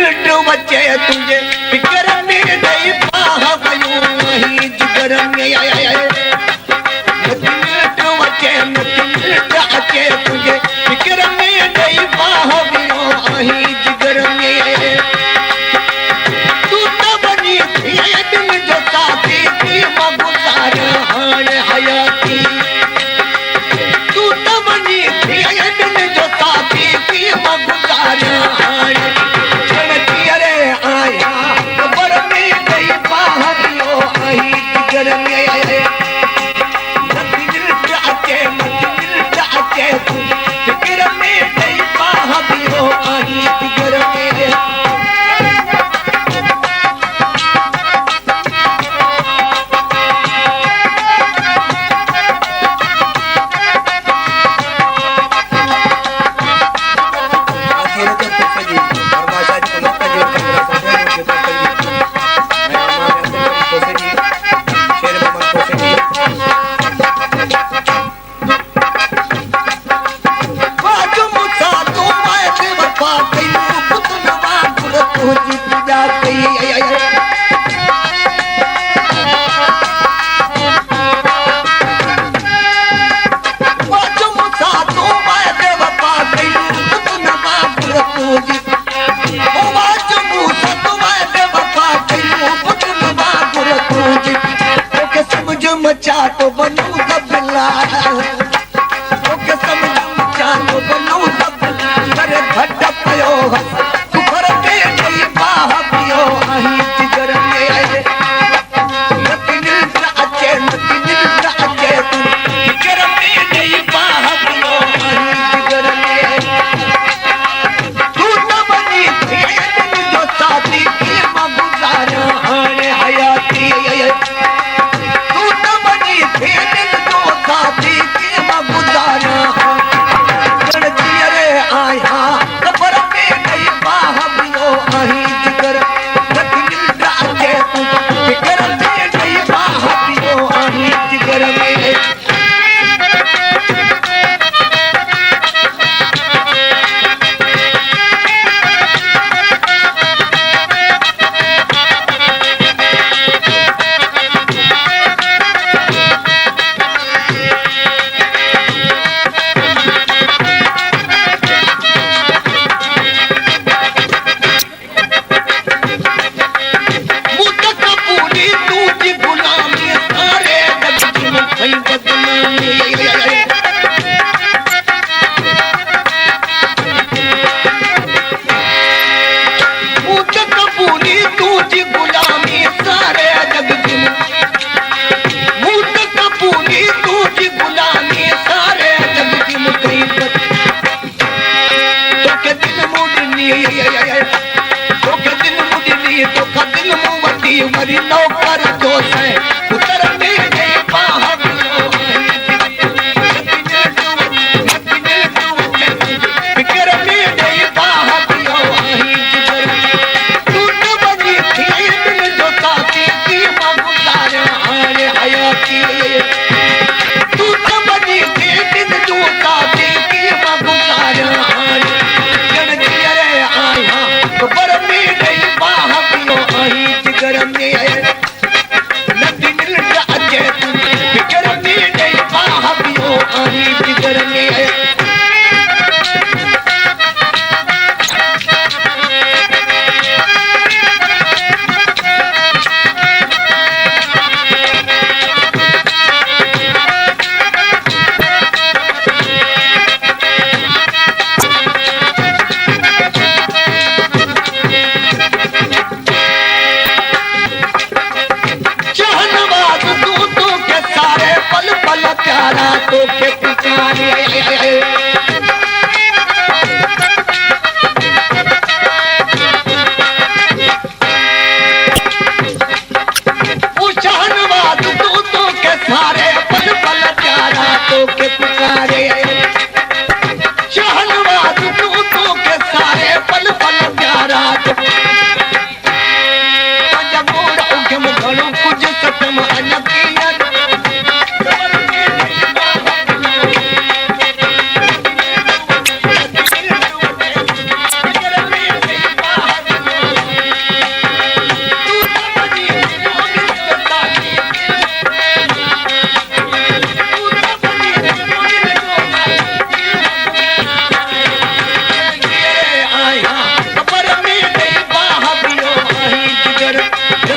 minute बचे तुझे फिकर में नहीं पावयो नहीं जिगर में आया मिनट बचे तुझे फिकर में नहीं पावयो नहीं जिगर में तू तो बनी थी दिन जो साथी थी मगुजार हान हयाती तू तो बनी थी दिन जो साथी थी मगुजार हान जनती अरे आया खबर में नहीं पावयो नहीं जिगर में आया फिकर में नहीं पावयो नहीं जिगर में मचा तो बनू दबला ओके समझ मचा तो बनू दबला करे घट पयो तू घर के नहीं पावयो नहीं जिगर में आए नती निद्रा अचे तू जिगर में नहीं पावयो नहीं जिगर में तू तो बनी थी जो साथी की मगुजार हाने हयाती मरी नौकर दोष है उतर में नहीं पावयो फिकर में नहीं पावयो तू तो बनी थी दिन जो साथी की मगुजार हाने हयाती तू तो बनी थी दिन जो साथी की मगुजार हाने जनती अरे आया खबर में नहीं पावयो नहीं जिगर में नदी निद्रा अचे तू फिकर में नहीं पावयो नहीं जिगर में कर